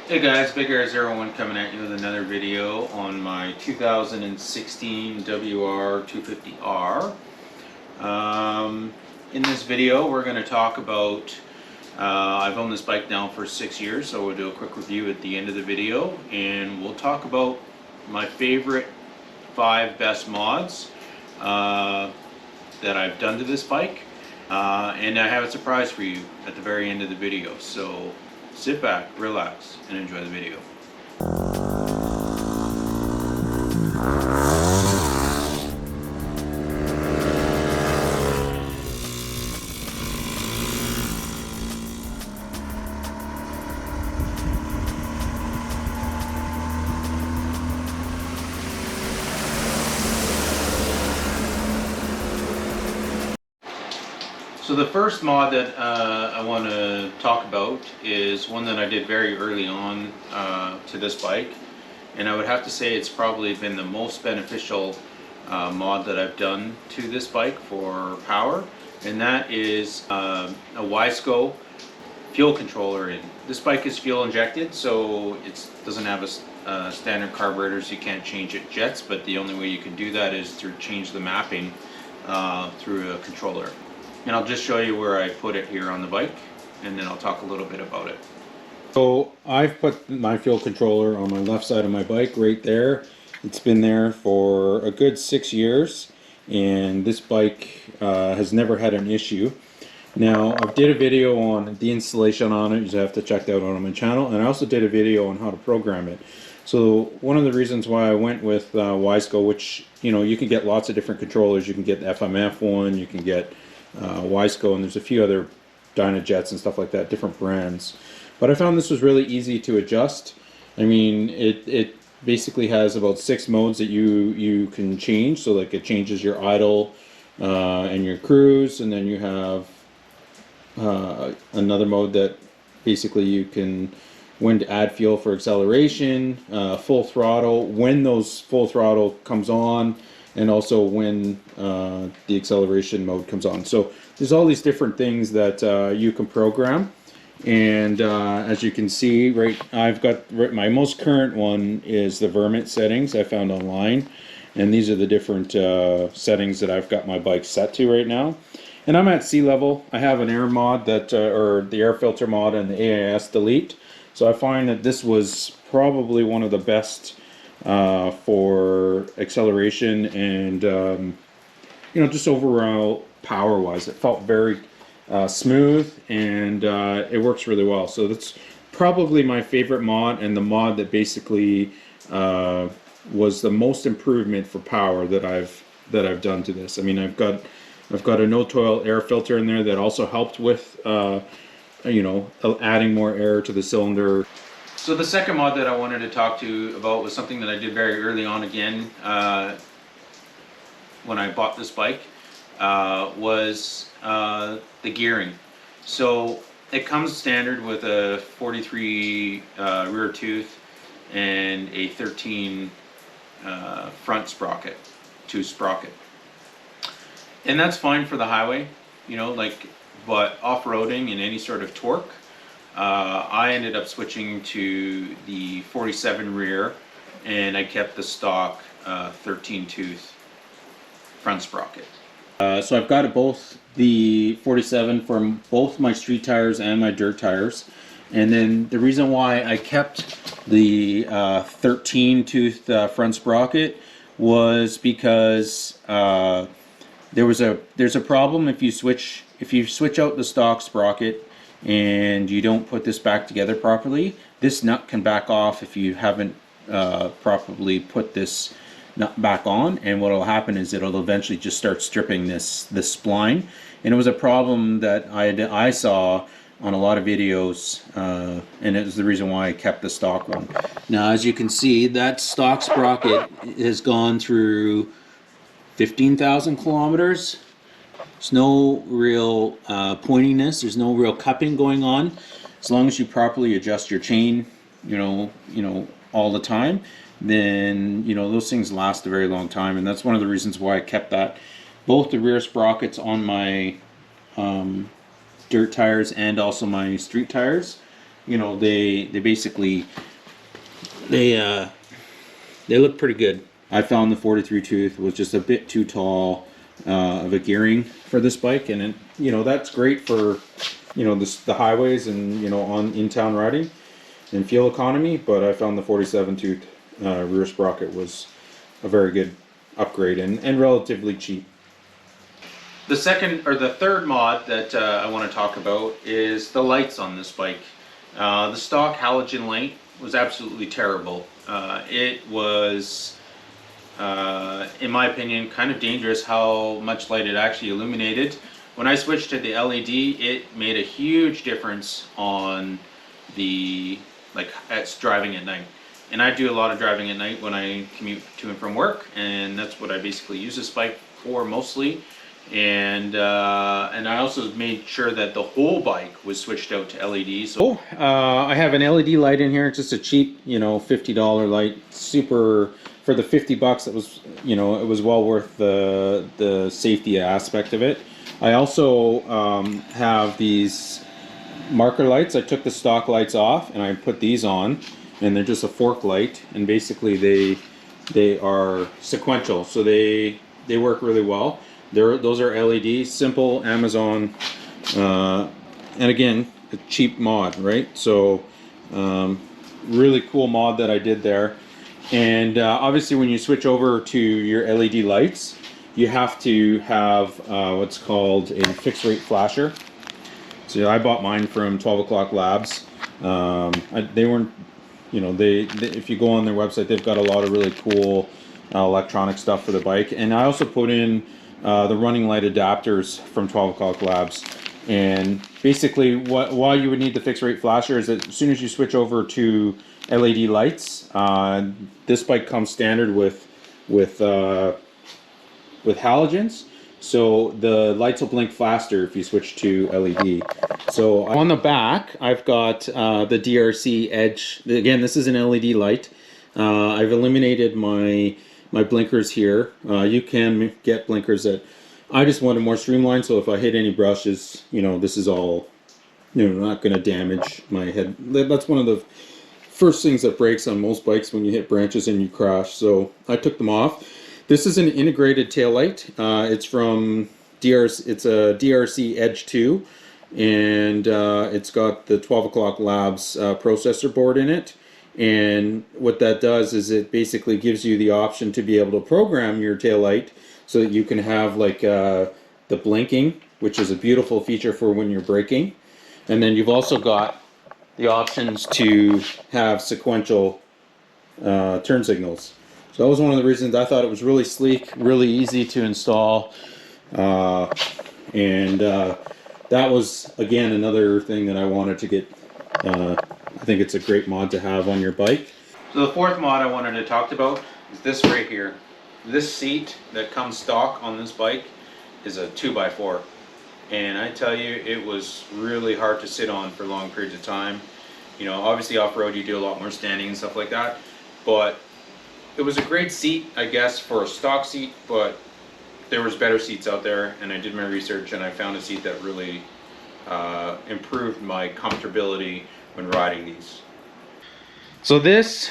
Hey guys, Big R01 coming at you with another video on my 2016 WR250R. In this video we're going to talk about, I've owned this bike now for 6 years, so we'll do a quick review at the end of the video, and we'll talk about my favorite 5 best mods that I've done to this bike, and I have a surprise for you at the very end of the video, so sit back, relax, and enjoy the video. So the first mod that I want to talk about is one that I did very early on to this bike, and I would have to say it's probably been the most beneficial mod that I've done to this bike for power, and that is a Wiseco fuel controller. And this bike is fuel injected, so it doesn't have a standard carburetor, so you can't change it jets, but the only way you can do that is to change the mapping through a controller. And I'll just show you where I put it here on the bike, and then I'll talk a little bit about it. So I've put my fuel controller on my left side of my bike right there. It's been there for a good 6 years, and this bike has never had an issue. Now, I did a video on the installation on it. You have to check that out on my channel, and I also did a video on how to program it. So one of the reasons why I went with Wiseco, which, you know, you can get lots of different controllers. You can get the FMF one, you can get Wiseco, and there's a few other Dynajets and stuff like that, different brands. But I found this was really easy to adjust. I mean, it basically has about 6 modes that you can change. So like it changes your idle and your cruise, and then you have another mode that basically you can, when to add fuel for acceleration, full throttle, when those full throttle comes on, and also when the acceleration mode comes on. So there's all these different things that you can program, and as you can see, I've got my most current one is the Vermont settings I found online, and these are the different settings that I've got my bike set to right now. And I'm at sea level. I have an air mod that, or the air filter mod, and the AIS delete. So I find that this was probably one of the best for acceleration and you know, just overall power wise. It felt very smooth, and it works really well. So that's probably my favorite mod, and the mod that basically was the most improvement for power that I've done to this. I mean, I've got a no-toil air filter in there that also helped with you know, adding more air to the cylinder. So the second mod that I wanted to talk to you about was something that I did very early on again when I bought this bike, was the gearing. So it comes standard with a 43 rear tooth and a 13 front sprocket, 2 sprocket. And that's fine for the highway, you know, like, but off-roading and any sort of torque, I ended up switching to the 47 rear, and I kept the stock 13 tooth front sprocket. So I've got both the 47 for both my street tires and my dirt tires. And then the reason why I kept the 13 tooth front sprocket was because there's a problem if you switch out the stock sprocket and you don't put this back together properly. This nut can back off if you haven't properly put this nut back on, and what will happen is it'll eventually just start stripping this spline. And it was a problem that I saw on a lot of videos, and it was the reason why I kept the stock one. Now, as you can see, that stock sprocket has gone through 15,000 kilometers. There's no real pointiness. There's no real cupping going on. As long as you properly adjust your chain, you know, all the time, then, you know, those things last a very long time. And that's one of the reasons why I kept that. Both the rear sprockets on my dirt tires and also my street tires. you know, they basically they look pretty good. I found the 43 tooth was just a bit too tall of a gearing for this bike, and it, you know, that's great for, you know, the highways and, you know, on in-town riding and fuel economy. But I found the 47 tooth rear sprocket was a very good upgrade and relatively cheap. The second or the third mod that I want to talk about is the lights on this bike. The stock halogen light was absolutely terrible. It was, in my opinion, kind of dangerous how much light it actually illuminated. When I switched to the LED, it made a huge difference on the, like, it's driving at night. And I do a lot of driving at night when I commute to and from work, and that's what I basically use this bike for mostly. And I also made sure that the whole bike was switched out to LED. So I have an LED light in here. It's just a cheap, you know, $50 light. Super, for the $50. It was, you know, it was well worth the safety aspect of it. I also have these marker lights. I took the stock lights off and I put these on, and they're just a fork light, and basically they are sequential, so they work really well. Those are LED, simple Amazon, and again, a cheap mod, right? So really cool mod that I did there. And obviously when you switch over to your LED lights, you have to have what's called a fixed rate flasher. So I bought mine from 12 O'Clock Labs. They weren't, you know, they if you go on their website, they've got a lot of really cool electronic stuff for the bike. And I also put in the running light adapters from 12 O'Clock Labs. And basically why you would need the fixed rate flasher is that as soon as you switch over to LED lights, this bike comes standard with halogens, so the lights will blink faster if you switch to LED. So on the back, I've got the DRC Edge. Again, this is an LED light. I've eliminated my blinkers here. You can get blinkers that I just wanted more streamlined, so if I hit any brushes, you know, this is all, you know, not going to damage my head. That's one of the first things that breaks on most bikes when you hit branches and you crash. So I took them off. This is an integrated taillight. It's from DRC. It's a DRC Edge 2, and it's got the 12 O'Clock Labs processor board in it. And what that does is it basically gives you the option to be able to program your taillight so that you can have like the blinking, which is a beautiful feature for when you're braking. And then you've also got the options to have sequential turn signals. So that was one of the reasons I thought it was really sleek, really easy to install, and that was, again, another thing that I wanted to get. I think it's a great mod to have on your bike. So the fourth mod I wanted to talk about is this right here. This seat that comes stock on this bike is a 2x4. And I tell you, it was really hard to sit on for long periods of time. You know, obviously off-road you do a lot more standing and stuff like that, but it was a great seat, I guess, for a stock seat, but there was better seats out there, and I did my research and I found a seat that really improved my comfortability when riding these. So this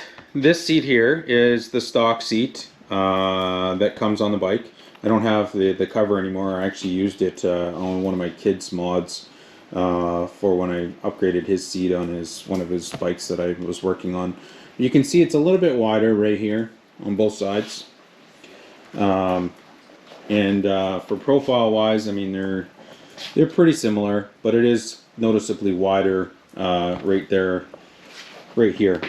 seat here is the stock seat that comes on the bike. I don't have the cover anymore. I actually used it on one of my kids' mods for when I upgraded his seat on one of his bikes that I was working on. You can see it's a little bit wider right here on both sides. For profile wise, I mean, they're pretty similar, but it is noticeably wider right there, right here.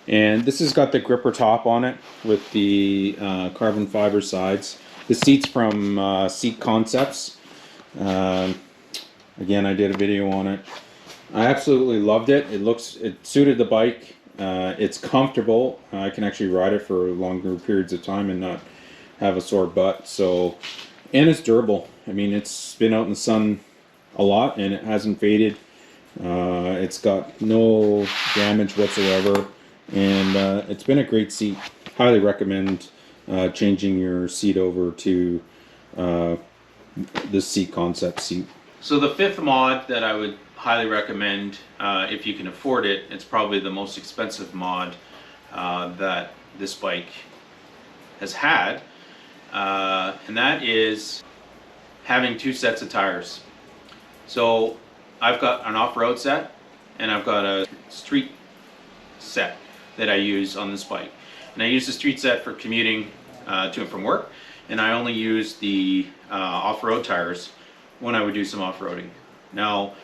And this has got the gripper top on it with the carbon fiber sides. The seat's from Seat Concepts. Again, I did a video on it. I absolutely loved it. It suited the bike. It's comfortable. I can actually ride it for longer periods of time and not have a sore butt. So, and it's durable. I mean, it's been out in the sun a lot and it hasn't faded. It's got no damage whatsoever, and it's been a great seat. Highly recommend changing your seat over to the Seat Concept seat. So the fifth mod that I would highly recommend, if you can afford it. It's probably the most expensive mod that this bike has had, and that is having 2 sets of tires. So I've got an off-road set and I've got a street set that I use on this bike. And I use the street set for commuting to and from work, and I only use the off-road tires when I would do some off-roading. Now,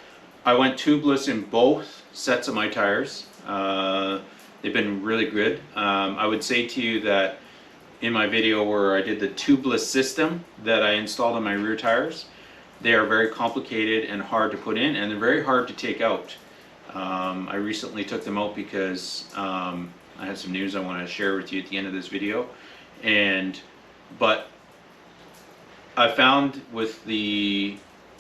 I went tubeless in both sets of my tires. They've been really good. I would say to you that in my video where I did the tubeless system that I installed on my rear tires, they are very complicated and hard to put in, and they're very hard to take out. I recently took them out because I have some news I want to share with you at the end of this video. But I found with the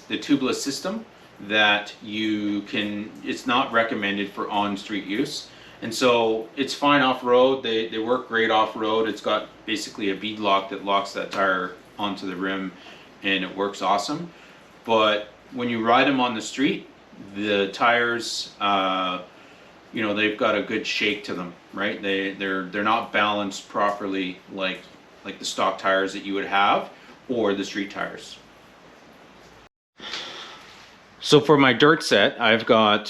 tubeless system that it's not recommended for on-street use. And so it's fine off-road. They work great off-road. It's got basically a bead lock that locks that tire onto the rim, and it works awesome. But when you ride them on the street, the tires, they've got a good shake to them, right? They're not balanced properly like the stock tires that you would have, or the street tires. So for my dirt set, I've got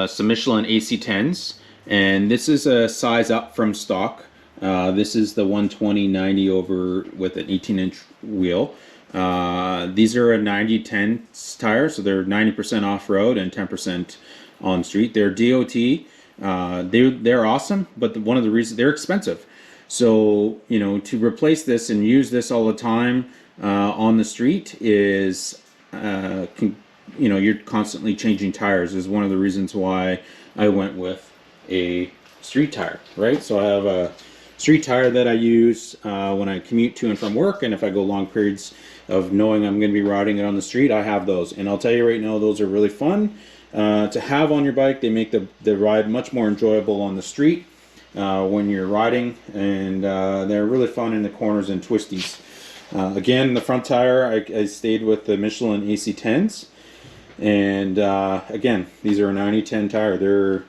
some Michelin AC10s, and this is a size up from stock. This is the 120/90 over with an 18-inch wheel. These are a 90/10 tire, so they're 90% off-road and 10% on street. They're DOT. They're awesome, but one of the reasons they're expensive. So to replace this and use this all the time on the street is you're constantly changing tires. Is one of the reasons why I went with a street tire, right? So I have a street tire that I use when I commute to and from work, and if I go long periods of knowing I'm going to be riding it on the street, I have those. And I'll tell you right now, those are really fun to have on your bike. They make the ride much more enjoyable on the street when you're riding, and they're really fun in the corners and twisties. Again, the front tire, I stayed with the Michelin AC10s, and again, these are a 90/10 tire. They're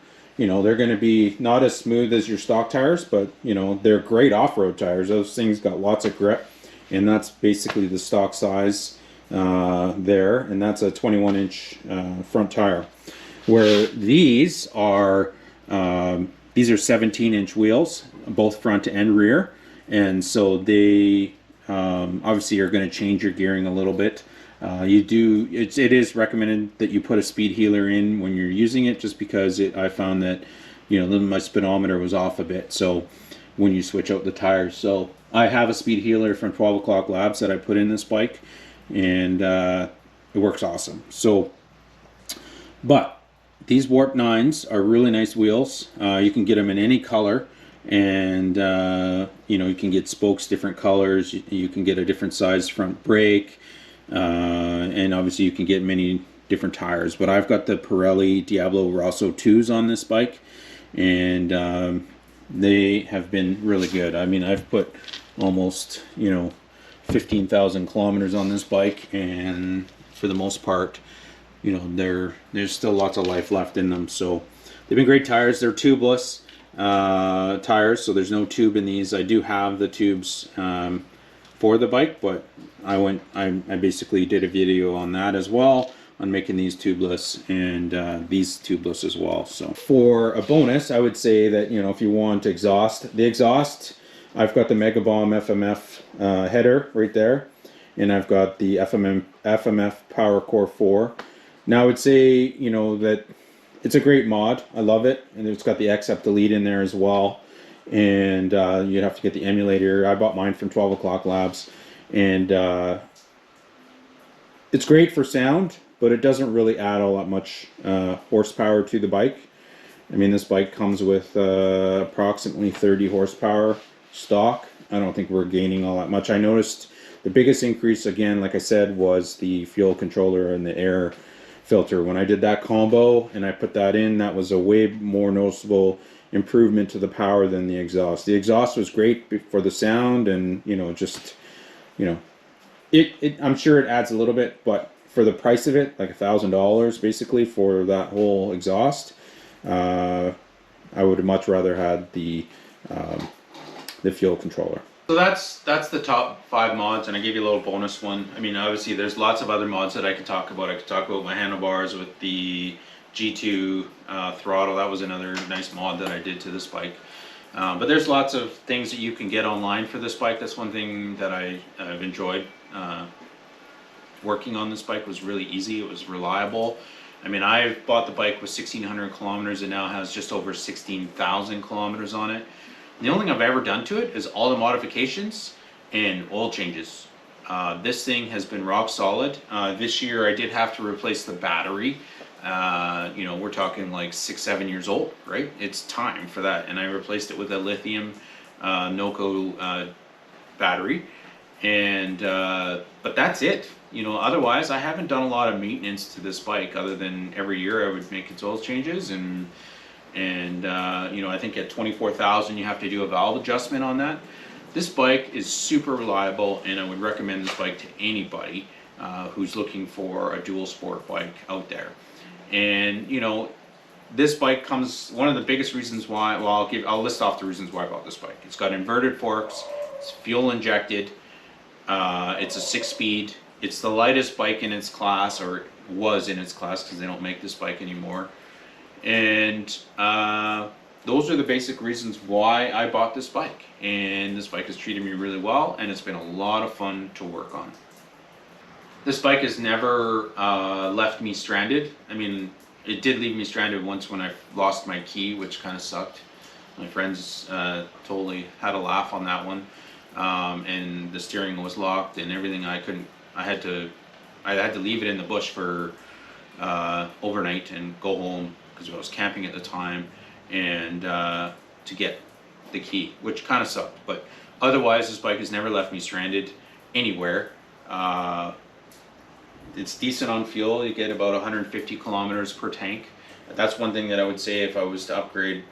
going to be not as smooth as your stock tires, but they're great off-road tires. Those things got lots of grip, and that's basically the stock size there, and that's a 21-inch front tire. Where these are 17-inch wheels, both front and rear, and so they obviously are going to change your gearing a little bit. It is recommended that you put a speed healer in when you're using it, just because I found that my speedometer was off a bit, so when you switch out the tires. So I have a speed healer from 12 O'Clock Labs that I put in this bike, and it works awesome. So, but these Warp 9s are really nice wheels. You can get them in any color, and you can get spokes different colors. You can get a different size front brake, and obviously you can get many different tires. But I've got the Pirelli Diablo Rosso 2s on this bike, and they have been really good. I mean, I've put almost 15,000 kilometers on this bike, and for the most part, there's still lots of life left in them. So they've been great tires. They're tubeless tires, so there's no tube in these. I do have the tubes for the bike, but I basically did a video on that as well, on making these tubeless, and these tubeless as well. So for a bonus, I would say that if you want the exhaust, I've got the Mega Bomb FMF header right there, and I've got the FMF Power Core 4. Now I would say that it's a great mod. I love it, and it's got the Accept Delete in there as well. And you'd have to get the emulator. I bought mine from 12 O'Clock Labs, and it's great for sound, but it doesn't really add all that much horsepower to the bike. I mean, this bike comes with approximately 30 horsepower stock. I don't think we're gaining all that much. I noticed the biggest increase, again, like I said, was the fuel controller and the air filter. When I did that combo and I put that in, that was a way more noticeable improvement to the power than the exhaust. The exhaust was great for the sound, and I'm sure it adds a little bit, but for the price of it, like $1,000 basically for that whole exhaust, I would have much rather had the fuel controller. So that's the top 5 mods, and I gave you a little bonus one. I mean, obviously there's lots of other mods that I could talk about. I could talk about my handlebars with the G2 throttle. That was another nice mod that I did to this bike. But there's lots of things that you can get online for this bike. That's one thing that I've enjoyed. Working on this bike was really easy. It was reliable. I mean, I bought the bike with 1,600 kilometers. It now has just over 16,000 kilometers on it. The only thing I've ever done to it is all the modifications and oil changes. This thing has been rock solid. This year I did have to replace the battery. You know, we're talking like 6-7 years old, right? It's time for that. And I replaced it with a lithium NOCO battery. And but that's it. You know, otherwise I haven't done a lot of maintenance to this bike other than every year I would make its oil changes, and you know, I think at 24,000 you have to do a valve adjustment on that. This bike is super reliable, and I would recommend this bike to anybody who's looking for a dual sport bike out there. And you know, this bike comes, one of the biggest reasons why, well, I'll list off the reasons why I bought this bike. It's got inverted forks, it's fuel injected, it's a 6-speed, it's the lightest bike in its class, or was in its class because they don't make this bike anymore. And those are the basic reasons why I bought this bike. And this bike has treated me really well, and it's been a lot of fun to work on. This bike has never left me stranded. I mean, it did leave me stranded once when I lost my key, which kind of sucked. My friends totally had a laugh on that one. And the steering was locked and everything. I had to leave it in the bush for overnight and go home because I was camping at the time, and to get the key, which kind of sucked. But otherwise, this bike has never left me stranded anywhere. It's decent on fuel. You get about 150 kilometers per tank. That's one thing that I would say if I was to upgrade.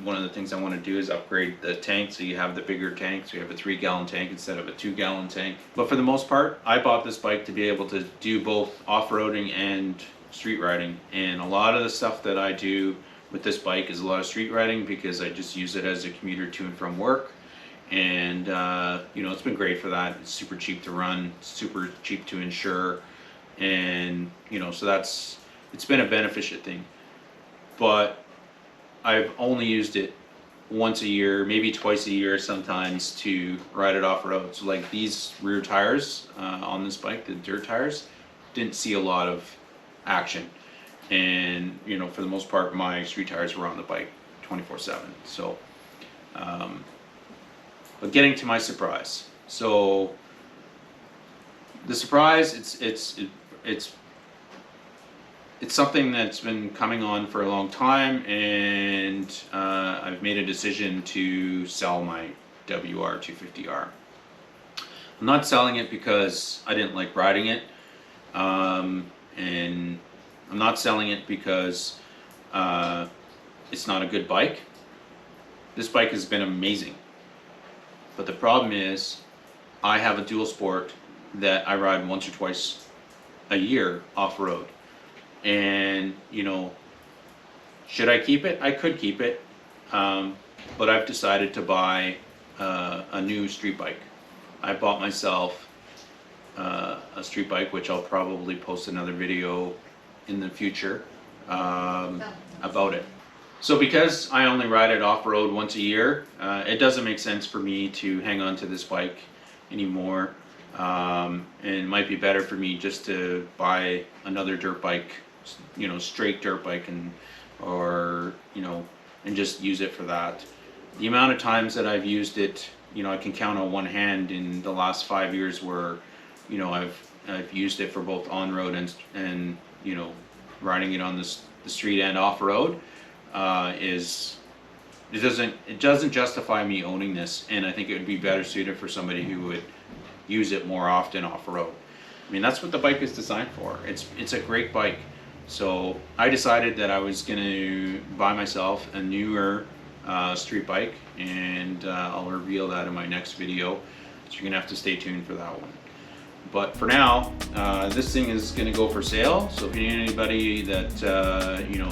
One of the things I want to do is upgrade the tank, so you have the bigger tank, so you have a 3-gallon tank instead of a 2-gallon tank. But for the most part, I bought this bike to be able to do both off-roading and street riding. And a lot of the stuff that I do with this bike is a lot of street riding because I just use it as a commuter to and from work. And you know, it's been great for that. It's super cheap to run, super cheap to insure, and you know, so it's been a beneficial thing. But I've only used it once a year, maybe twice a year sometimes, to ride it off road. So like these rear tires on this bike, the dirt tires, didn't see a lot of action. And you know, for the most part, my street tires were on the bike 24/7. So but getting to my surprise. So the surprise, it's something that's been coming on for a long time, and I've made a decision to sell my WR250R. I'm not selling it because I didn't like riding it, and I'm not selling it because it's not a good bike. This bike has been amazing, but the problem is I have a dual sport that I ride once or twice a year off-road. And you know, should I keep it? I could keep it, but I've decided to buy a new street bike. I bought myself a street bike, which I'll probably post another video in the future about it. So because I only ride it off-road once a year, it doesn't make sense for me to hang on to this bike anymore. And it might be better for me just to buy another dirt bike, you know, straight dirt bike, or you know, and just use it for that. The amount of times that I've used it, you know, I can count on one hand in the last 5 years where, you know, I've used it for both on-road and you know, riding it on the street and off-road. It doesn't justify me owning this, and I think it would be better suited for somebody who would use it more often off-road. I mean, that's what the bike is designed for. It's a great bike. So I decided that I was going to buy myself a newer street bike, and I'll reveal that in my next video. So you're going to have to stay tuned for that one. But for now, this thing is going to go for sale. So if you need anybody that you know,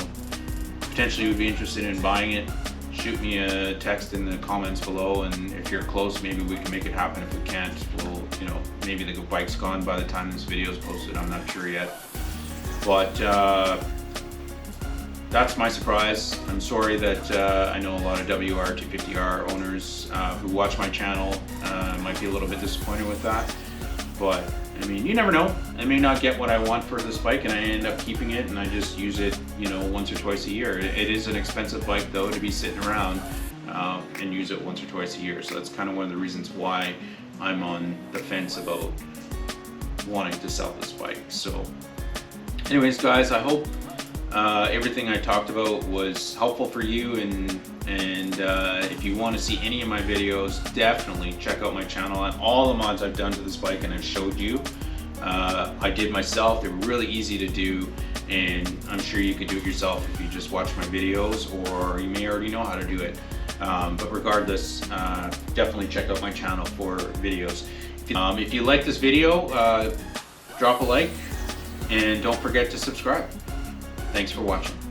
potentially would be interested in buying it, shoot me a text in the comments below, and if you're close, maybe we can make it happen. If we can't, we'll, you know, maybe the bike's gone by the time this video is posted. I'm not sure yet. But that's my surprise. I'm sorry that I know a lot of WR250R owners who watch my channel might be a little bit disappointed with that. But I mean, you never know. I may not get what I want for this bike and I end up keeping it and I just use it, you know, once or twice a year. It is an expensive bike though to be sitting around and use it once or twice a year. So that's kind of one of the reasons why I'm on the fence about wanting to sell this bike. So anyways guys, I hope everything I talked about was helpful for you, and if you want to see any of my videos, definitely check out my channel and all the mods I've done to this bike and I've showed you. I did myself. They're really easy to do, and I'm sure you could do it yourself if you just watch my videos, or you may already know how to do it. But regardless, definitely check out my channel for videos. If you like this video, drop a like and don't forget to subscribe. Thanks for watching.